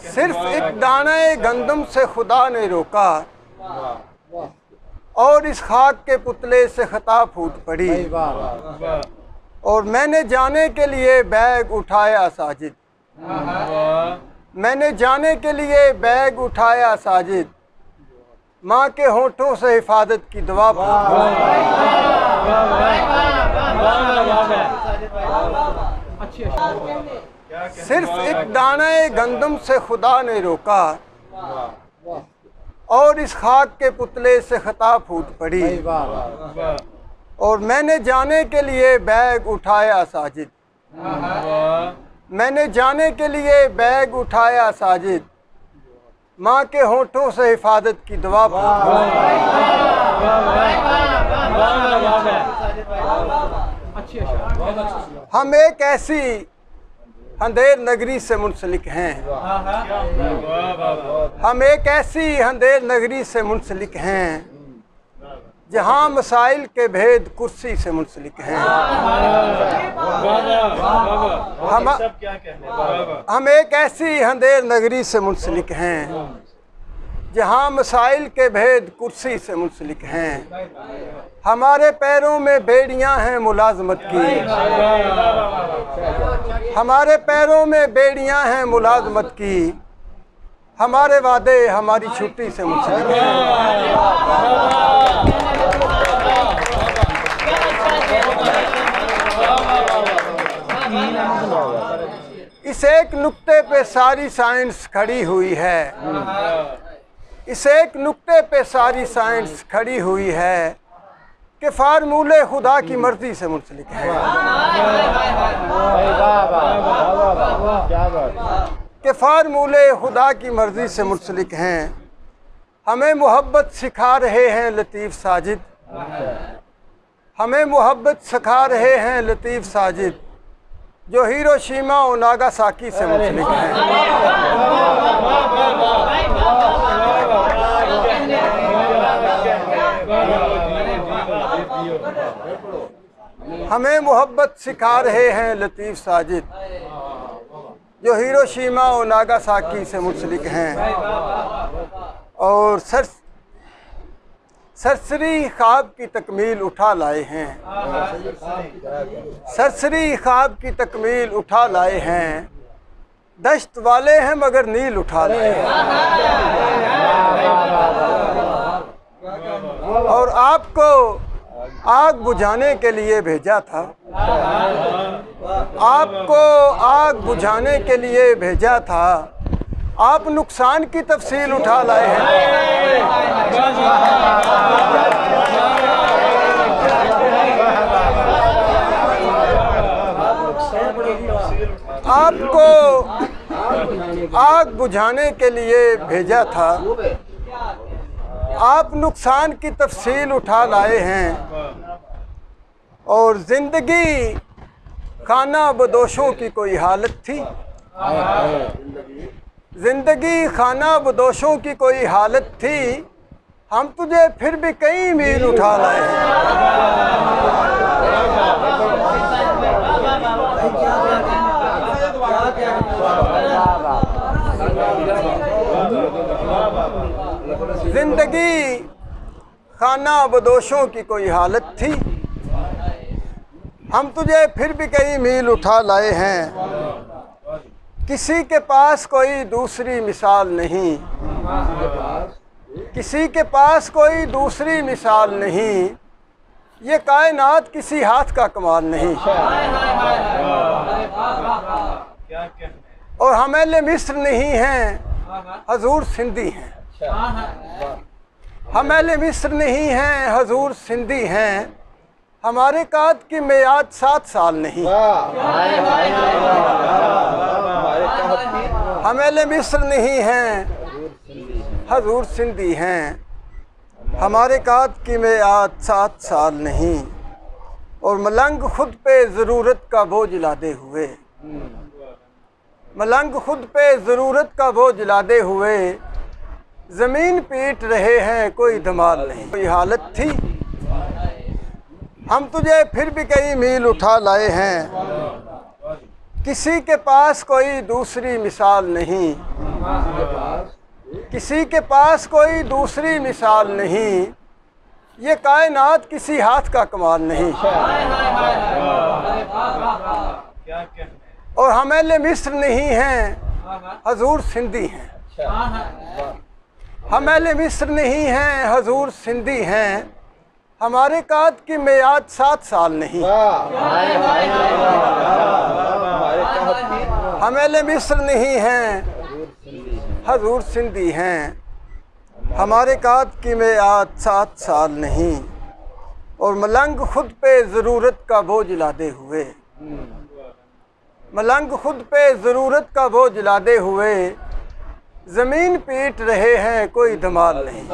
सिर्फ एक दाने गंदम से खुदा ने रोका और इस खाक के पुतले से खता फूट पड़ी। और मैंने जाने के लिए बैग उठाया साजिद, मैंने जाने के लिए बैग उठाया साजिद, माँ के होठों से हिफाजत की दुआ सिर्फ एक दाने गंदम से खुदा ने रोका और इस खाक के पुतले से खता फूट पड़ी। और मैंने जाने के लिए बैग उठाया साजिद, मैंने जाने के लिए बैग उठाया साजिद, माँ के होठों से हिफाजत की दुआ हम एक ऐसी अंधेर नगरी से मुंसलिक हैं, हम एक ऐसी अंधेर नगरी से मुंसलिक हैं जहाँ मसाइल के भेद कुर्सी से मुंसलिक हैं। हम एक ऐसी अंधेर नगरी से मुंसलिक हैं जहाँ मसाइल के भेद कुर्सी से मुंसलिक हैं। हमारे पैरों में बेड़ियाँ हैं मुलाजमत की, हमारे पैरों में बेड़ियाँ हैं मुलाजमत की, हमारे वादे हमारी छुट्टी से मुंसलिक हैं। इस एक नुक्ते पे सारी साइंस खड़ी हुई है, इस एक नुक्ते पे सारी साइंस खड़ी हुई है कि फार्मूले खुदा की मर्जी से मुंसलिक है, कि फार्मूले खुदा की मर्जी से मुंसलिक हैं। हमें मोहब्बत सिखा रहे हैं लतीफ़ साजिद, हमें मोहब्बत सिखा रहे हैं लतीफ़ साजिद, जो हिरोशिमा और नागासाकी से मुंसलिक हैं। हमें मोहब्बत सिखा रहे हैं लतीफ़ साजिद, जो हिरोशिमा और नागासाकी से मुंसलिक हैं। और सरसरी ख्वाब की तकमील उठा लाए हैं, सरसरी ख्वाब की तकमील उठा लाए हैं। दश्त वाले हैं मगर नील उठा लाए हैं। और आपको आग बुझाने के लिए भेजा था, आपको आग बुझाने के लिए भेजा था, आप नुकसान की तफसील उठा लाए हैं। आपको आग बुझाने के लिए भेजा था, आप नुकसान की तफसील उठा लाए हैं। और ज़िंदगी खाना बदोशों की कोई हालत थी, ज़िंदगी खाना बदोशों की कोई हालत थी, हम तुझे फिर भी कई मील उठा लाए हैं। ज़िंदगी खाना बदोशों की कोई हालत थी, हम तुझे फिर भी कई मील उठा लाए हैं। किसी के पास कोई दूसरी मिसाल नहीं, किसी के पास कोई दूसरी मिसाल नहीं, ये कायनात किसी हाथ का कमाल नहीं। और हम अहले मिस्र नहीं हैं, हजूर सिंधी हैं। हम अहले मिस्र नहीं हैं, हजूर सिंधी हैं। हमारे काद की मियाद 7 साल नहीं। हम अहले मिस्र नहीं हैं, हजूर सिंधी हैं। हमारे काद की मियाद 7 साल नहीं। और मलंग खुद पे ज़रूरत का बोझ लादे हुए, मलंग खुद पे ज़रूरत का बोझ लादे हुए, ज़मीन पीट रहे हैं कोई धमाल नहीं। कोई हालत थी, हम तुझे फिर भी कई मील उठा लाए हैं। किसी के पास कोई दूसरी मिसाल नहीं, किसी के पास कोई दूसरी मिसाल नहीं, ये कायनात किसी हाथ का कमाल नहीं। और हम अहले मिस्र नहीं हैं, हजूर सिंधी हैं। हम अहले मिस्र नहीं हैं, हजूर सिंधी हैं। हमारे काद की मियाद 7 साल नहीं। हम अहले मिस्र नहीं हैं, हजूर सिंधी हैं। हमारे काद की मियाद 7 साल नहीं। और मलंग खुद पे ज़रूरत का बोझ लादे हुए, मलंग खुद पे ज़रूरत का बोझ लादे हुए, ज़मीन पीट रहे हैं कोई धमाल नहीं।